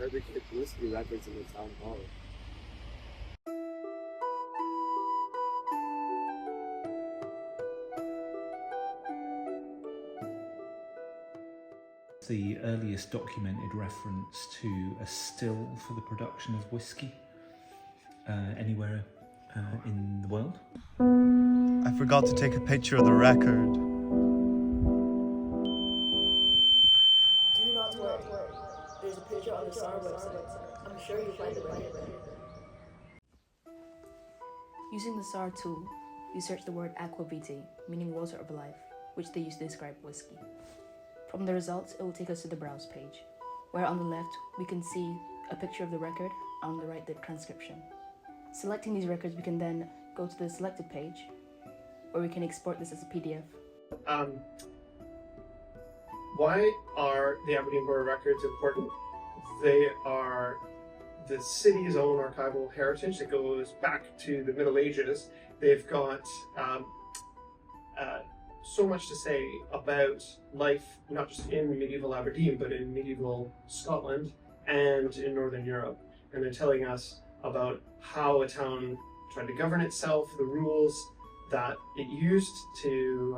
fabricate whiskey records in the town hall. The earliest documented reference to a still for the production of whiskey anywhere in the world. I forgot to take a picture of the record. Do not worry. There's a picture on the SAR website. I'm sure you'll find it right there. Using the SAR tool, you search the word aquavitae, meaning water of life, which they use to describe whiskey. From the results, it will take us to the browse page, where on the left we can see a picture of the record, and on the right the transcription. Selecting these records, we can then go to the selected page, or we can export this as a PDF. Why are the Aberdeen Borough records important? They are the city's own archival heritage that goes back to the Middle Ages. They've got so much to say about life, not just in medieval Aberdeen, but in medieval Scotland and in Northern Europe. And they're telling us about how a town tried to govern itself, the rules that it used to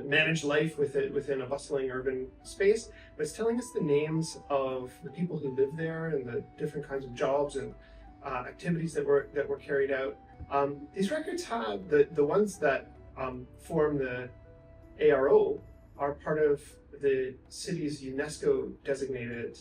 manage life within a bustling urban space. But it's telling us the names of the people who live there and the different kinds of jobs and activities that were carried out. These records have the ones that form the ARO are part of the city's UNESCO designated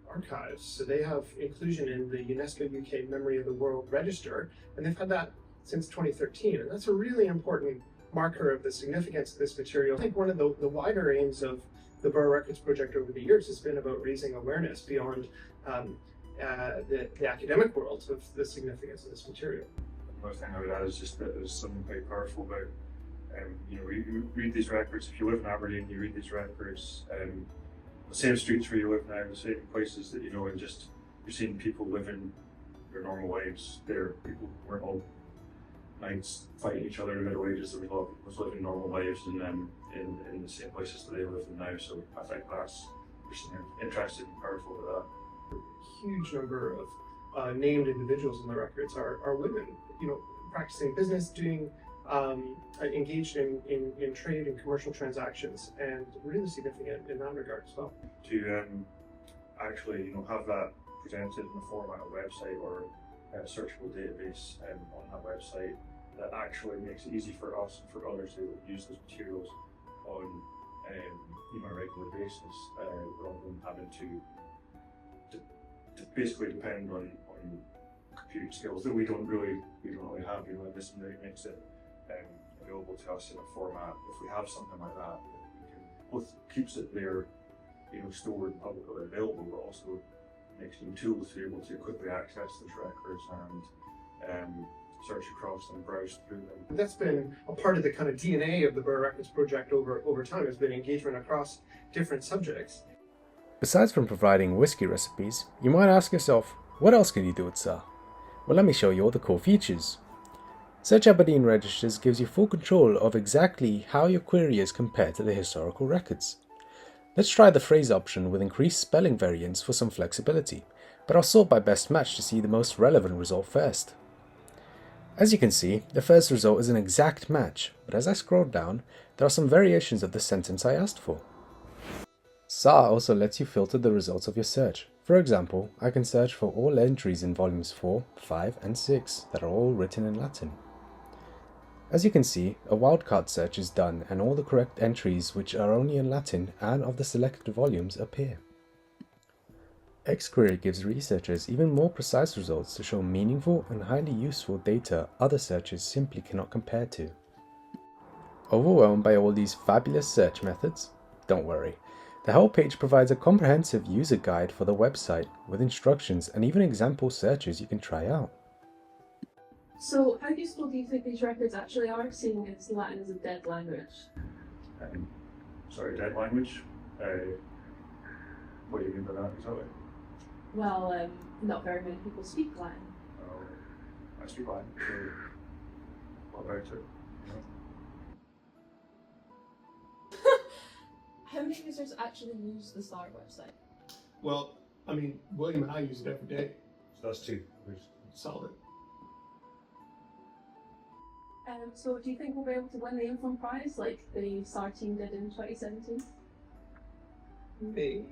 archives. So they have inclusion in the UNESCO UK Memory of the World Register, and they've had that since 2013. And that's a really important marker of the significance of this material. I think one of the wider aims of the Borough Records Project over the years has been about raising awareness beyond the academic world of the significance of this material. Another thing I would add is just that there's something quite powerful about, you read these records. If you live in Aberdeen, you read these records. The same streets where you live now, the same places that you know, and just you're seeing people living their normal lives there. People weren't all knights fighting each other in the Middle Ages. There was a lot of people living normal lives in the same places that they live in now. So I think that's interesting and powerful about that. A huge number of named individuals in the records are women, practicing business, doing engaged in trade and commercial transactions, and really significant in that regard as well. To actually have that presented in the format of a website or a searchable database on that website that actually makes it easy for us and for others to use those materials on a regular basis, rather than having to basically depend on computing skills that we don't really have. This makes it available to us in a format. If we have something like that, we can both keeps it there, stored and publicly available, but also makes new tools to be able to quickly access those records and search across them, browse through them. That's been a part of the kind of DNA of the Borough Records Project over time, has been engagement across different subjects. Besides from providing whiskey recipes, you might ask yourself, what else can you do with SAR? Well, let me show you all the core features. Search Aberdeen Registers gives you full control of exactly how your query is compared to the historical records. Let's try the phrase option with increased spelling variants for some flexibility, but I'll sort by best match to see the most relevant result first. As you can see, the first result is an exact match, but as I scroll down, there are some variations of the sentence I asked for. SAR also lets you filter the results of your search. For example, I can search for all entries in volumes 4, 5 and 6 that are all written in Latin. As you can see, a wildcard search is done and all the correct entries which are only in Latin and of the selected volumes appear. Xquery gives researchers even more precise results to show meaningful and highly useful data other searches simply cannot compare to. Overwhelmed by all these fabulous search methods? Don't worry. The whole page provides a comprehensive user guide for the website with instructions and even example searches you can try out. So, how useful do you think these records actually are, seeing as Latin is a dead language? Dead language? What do you mean by that exactly? Well, not very many people speak Latin. Oh, I speak Latin. So what about it? How many users actually use the STAR website? Well, I mean, William and I use it every day. So that's two. Solid. So do you think we'll be able to win the Inform Prize like the STAR team did in 2017? Maybe.